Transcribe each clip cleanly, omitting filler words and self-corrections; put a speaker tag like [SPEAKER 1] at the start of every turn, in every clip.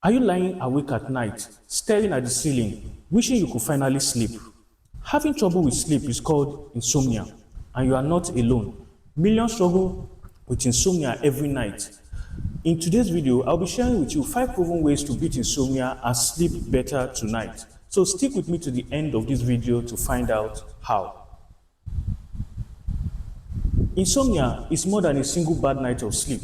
[SPEAKER 1] Are you lying awake at night, staring at the ceiling, wishing you could finally sleep? Having trouble with sleep is called insomnia, and you are not alone. Millions struggle with insomnia every night. In today's video, I'll be sharing with you 5 proven ways to beat insomnia and sleep better tonight. So stick with me to the end of this video to find out how. Insomnia is more than a single bad night of sleep.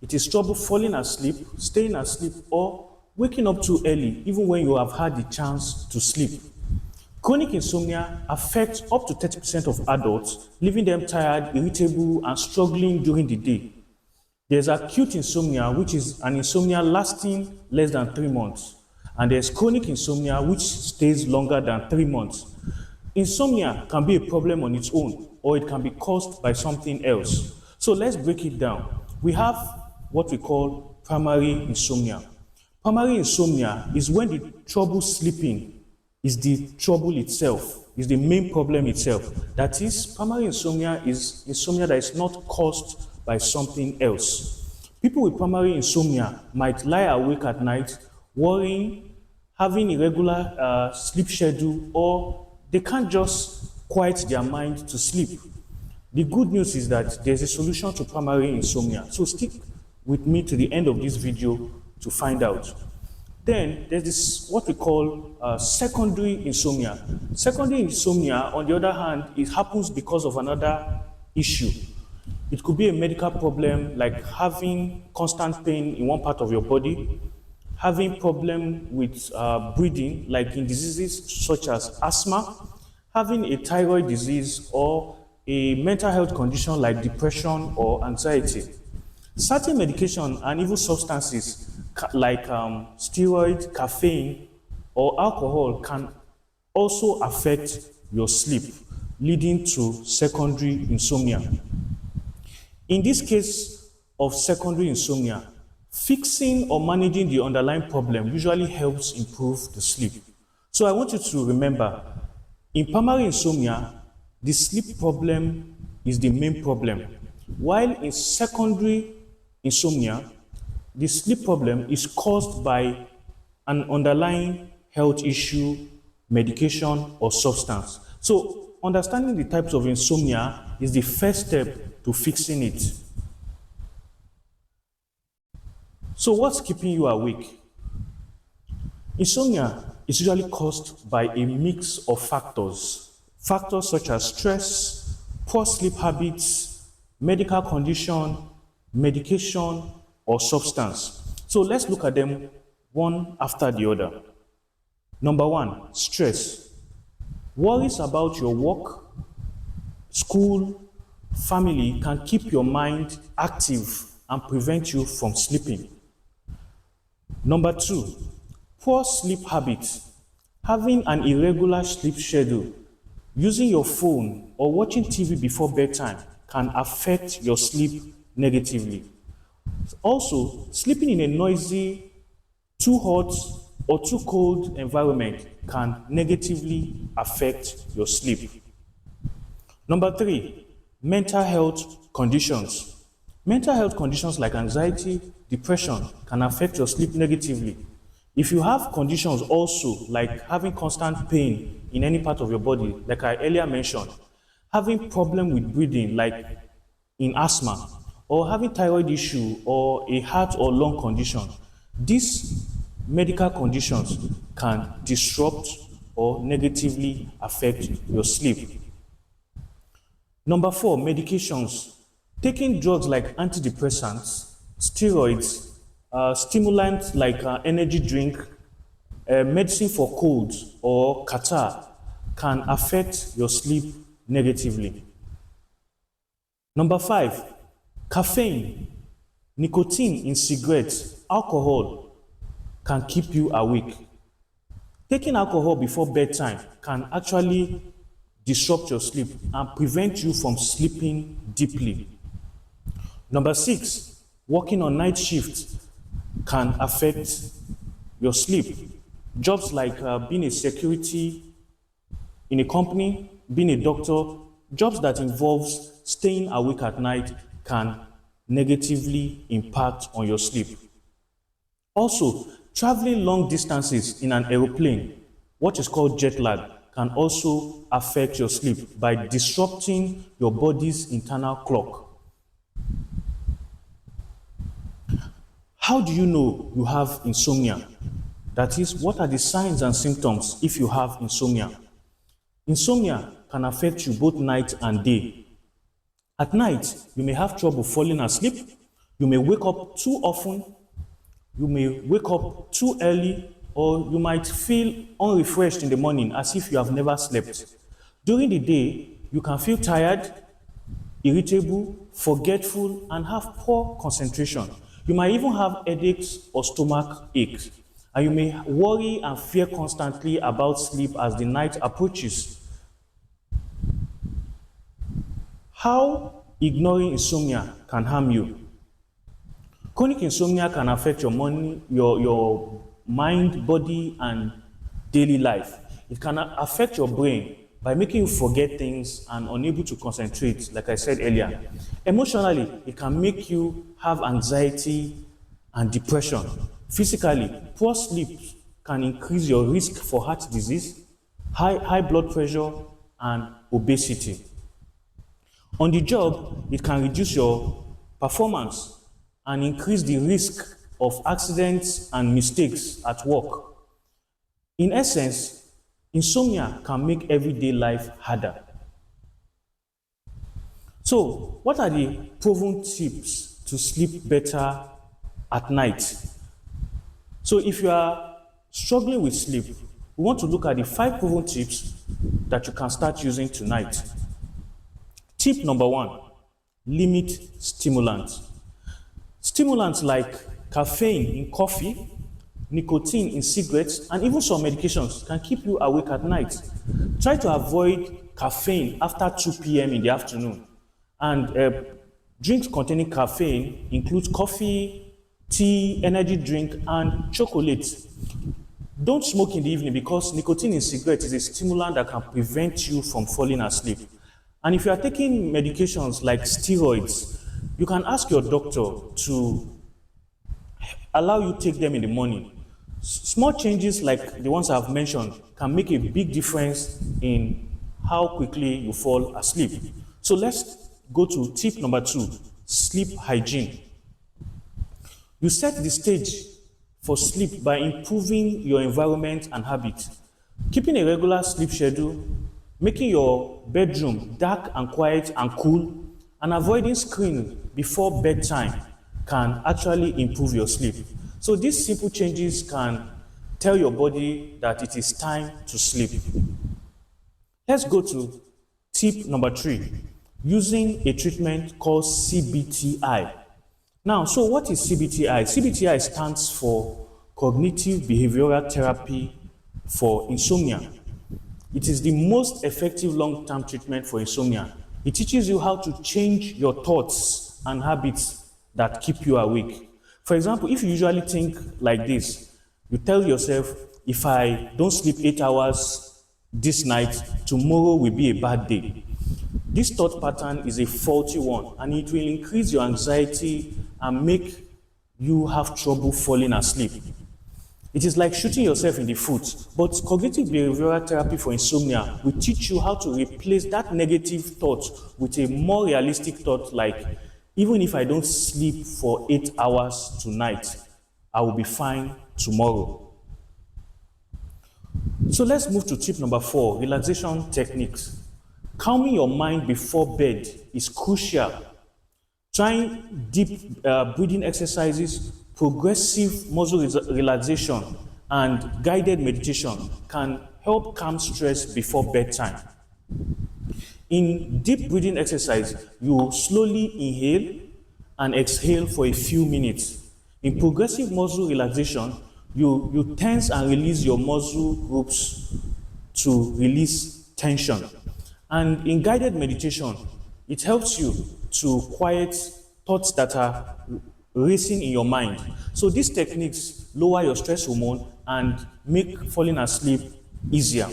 [SPEAKER 1] It is trouble falling asleep, staying asleep, or waking up too early, even when you have had the chance to sleep. Chronic insomnia affects up to 30% of adults, leaving them tired, irritable, and struggling during the day. There's acute insomnia, which is an insomnia lasting less than 3 months. And there's chronic insomnia, which stays longer than 3 months. Insomnia can be a problem on its own, or it can be caused by something else. So let's break it down. We have what we call primary insomnia. Primary insomnia is when the trouble sleeping is the trouble itself, is the main problem itself. That is, primary insomnia is insomnia that is not caused by something else. People with primary insomnia might lie awake at night, worrying, having irregular sleep schedule, or they can't just quiet their mind to sleep. The good news is that there's a solution to primary insomnia. So stick with me to the end of this video to find out. Then there's this what we call secondary insomnia. Secondary insomnia, on the other hand, it happens because of another issue. It could be a medical problem like having constant pain in one part of your body, having problem with breathing like in diseases such as asthma, having a thyroid disease, or a mental health condition like depression or anxiety. Certain medication and even substances like steroid, caffeine, or alcohol can also affect your sleep, leading to secondary insomnia. In this case of secondary insomnia, fixing or managing the underlying problem usually helps improve the sleep. So I want you to remember, in primary insomnia, the sleep problem is the main problem, while in secondary insomnia, the sleep problem is caused by an underlying health issue, medication, or substance. So understanding the types of insomnia is the first step to fixing it. So what's keeping you awake? Insomnia is usually caused by a mix of factors. Factors such as stress, poor sleep habits, medical condition, medication, or substance. So let's look at them one after the other. Number 1, stress. Worries about your work, school, family can keep your mind active and prevent you from sleeping. Number 2, poor sleep habits. Having an irregular sleep schedule, using your phone or watching TV before bedtime can affect your sleep negatively. Also, sleeping in a noisy, too hot, or too cold environment can negatively affect your sleep. Number 3, mental health conditions. Mental health conditions like anxiety, depression can affect your sleep negatively. If you have conditions also like having constant pain in any part of your body, like I earlier mentioned, having problem with breathing like in asthma, or having thyroid issue or a heart or lung condition, these medical conditions can disrupt or negatively affect your sleep. Number 4, medications. Taking drugs like antidepressants, steroids, stimulants like energy drink, medicine for colds or catarrh can affect your sleep negatively. Number 5, caffeine, nicotine in cigarettes, alcohol can keep you awake. Taking alcohol before bedtime can actually disrupt your sleep and prevent you from sleeping deeply. Number 6, working on night shift can affect your sleep. Jobs like being a security in a company, being a doctor, jobs that involves staying awake at night can negatively impact on your sleep. Also, Traveling long distances in an aeroplane, what is called jet lag, can also affect your sleep by disrupting your body's internal clock. How do you know you have insomnia? That is, what are the signs and symptoms if you have insomnia? Insomnia can affect you both night and day. At night, you may have trouble falling asleep, you may wake up too often, you may wake up too early, or you might feel unrefreshed in the morning as if you have never slept. During the day, you can feel tired, irritable, forgetful, and have poor concentration. You might even have headaches or stomach aches, and you may worry and fear constantly about sleep as the night approaches. How ignoring insomnia can harm you? Chronic insomnia can affect your mind, body, and daily life. It can affect your brain by making you forget things and unable to concentrate, like I said earlier. Emotionally, it can make you have anxiety and depression. Physically, poor sleep can increase your risk for heart disease, high blood pressure, and obesity. On the job, it can reduce your performance and increase the risk of accidents and mistakes at work. In essence, insomnia can make everyday life harder. So, what are the proven tips to sleep better at night? So, if you are struggling with sleep, we want to look at the 5 proven tips that you can start using tonight. Tip number 1, limit stimulants. Stimulants like caffeine in coffee, nicotine in cigarettes, and even some medications can keep you awake at night. Try to avoid caffeine after 2 p.m. in the afternoon. And drinks containing caffeine include coffee, tea, energy drink, and chocolate. Don't smoke in the evening because nicotine in cigarettes is a stimulant that can prevent you from falling asleep. And if you are taking medications like steroids, you can ask your doctor to allow you to take them in the morning. Small changes like the ones I've mentioned can make a big difference in how quickly you fall asleep. So let's go to tip number 2, sleep hygiene. You set the stage for sleep by improving your environment and habits. Keeping a regular sleep schedule, making your bedroom dark and quiet and cool, and avoiding screens before bedtime can actually improve your sleep. So these simple changes can tell your body that it is time to sleep. Let's go to tip number 3, using a treatment called CBT-I. Now, so what is CBT-I? CBT-I stands for Cognitive Behavioral Therapy for Insomnia. It is the most effective long-term treatment for insomnia. It teaches you how to change your thoughts and habits that keep you awake. For example, if you usually think like this, you tell yourself, if I don't sleep 8 hours this night, tomorrow will be a bad day. This thought pattern is a faulty one, and it will increase your anxiety and make you have trouble falling asleep. It is like shooting yourself in the foot, but cognitive behavioral therapy for insomnia will teach you how to replace that negative thought with a more realistic thought like, even if I don't sleep for 8 hours tonight, I will be fine tomorrow. So let's move to tip number 4, relaxation techniques. Calming your mind before bed is crucial. Trying deep breathing exercises, progressive muscle relaxation, and guided meditation can help calm stress before bedtime. In deep breathing exercise, you slowly inhale and exhale for a few minutes. In progressive muscle relaxation, you tense and release your muscle groups to release tension. And in guided meditation, it helps you to quiet thoughts that are racing in your mind. So these techniques lower your stress hormone and make falling asleep easier.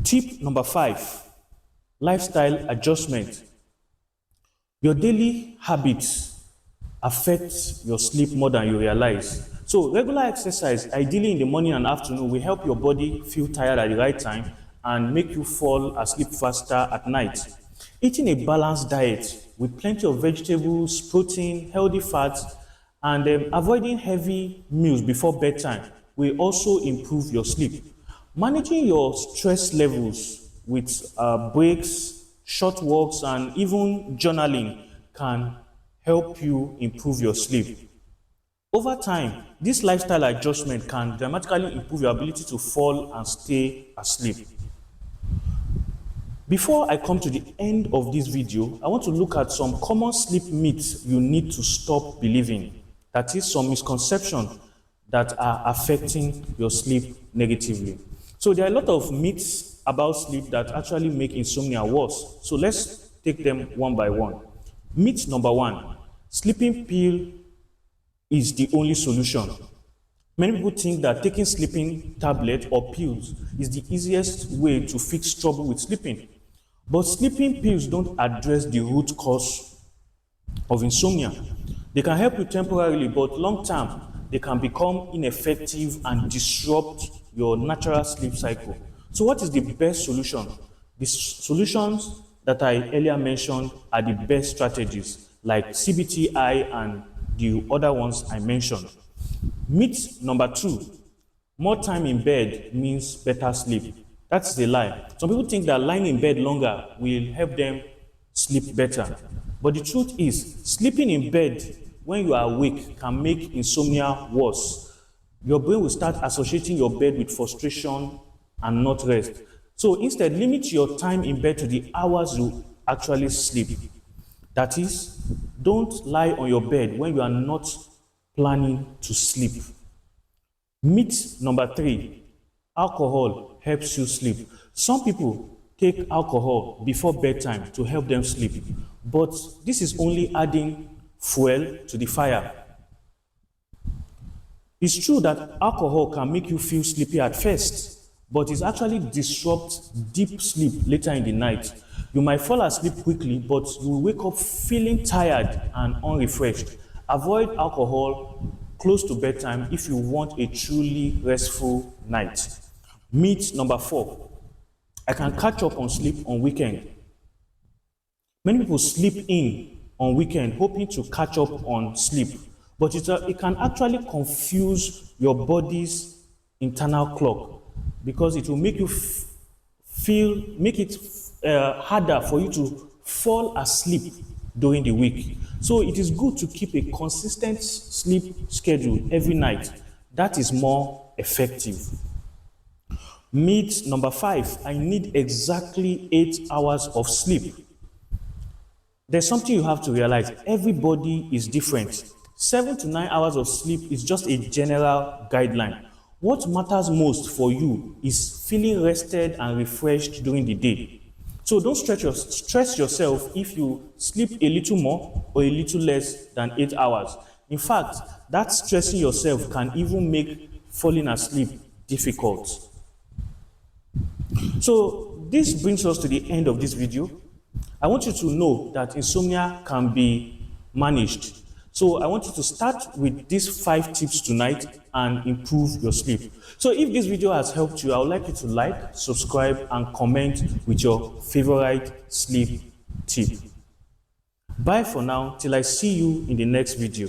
[SPEAKER 1] Tip number 5, lifestyle adjustment. Your daily habits affect your sleep more than you realize. So regular exercise, ideally in the morning and afternoon, will help your body feel tired at the right time and make you fall asleep faster at night. Eating a balanced diet with plenty of vegetables, protein, healthy fats, and avoiding heavy meals before bedtime will also improve your sleep. Managing your stress levels with breaks, short walks, and even journaling can help you improve your sleep. Over time, this lifestyle adjustment can dramatically improve your ability to fall and stay asleep. Before I come to the end of this video, I want to look at some common sleep myths you need to stop believing. That is, some misconceptions that are affecting your sleep negatively. So there are a lot of myths about sleep that actually make insomnia worse. So let's take them one by one. Myth number one, sleeping pill is the only solution. Many people think that taking sleeping tablet or pills is the easiest way to fix trouble with sleeping. But sleeping pills don't address the root cause of insomnia. They can help you temporarily, but long term, they can become ineffective and disrupt your natural sleep cycle. So what is the best solution? The solutions that I earlier mentioned are the best strategies, like CBT-I and the other ones I mentioned. Myth number two, more time in bed means better sleep. That's a lie. Some people think that lying in bed longer will help them sleep better. But the truth is, sleeping in bed when you are awake can make insomnia worse. Your brain will start associating your bed with frustration and not rest. So instead, limit your time in bed to the hours you actually sleep. That is, don't lie on your bed when you are not planning to sleep. Myth number three, alcohol helps you sleep. Some people take alcohol before bedtime to help them sleep, but this is only adding fuel to the fire. It's true that alcohol can make you feel sleepy at first, but it actually disrupts deep sleep later in the night. You might fall asleep quickly, but you will wake up feeling tired and unrefreshed. Avoid alcohol close to bedtime if you want a truly restful night. Myth number four, I can catch up on sleep on weekend. Many people sleep in on weekend hoping to catch up on sleep, but it can actually confuse your body's internal clock because it will make you make it harder for you to fall asleep during the week. So it is good to keep a consistent sleep schedule every night. That is more effective. Myth number five, I need exactly 8 hours of sleep. There's something you have to realize. Everybody is different. 7 to 9 hours of sleep is just a general guideline. What matters most for you is feeling rested and refreshed during the day. So don't stress yourself if you sleep a little more or a little less than 8 hours. In fact, that stressing yourself can even make falling asleep difficult. So this brings us to the end of this video. I want you to know that insomnia can be managed. So I want you to start with these 5 tips tonight and improve your sleep. So if this video has helped you, I would like you to like, subscribe, and comment with your favorite sleep tip. Bye for now, till I see you in the next video.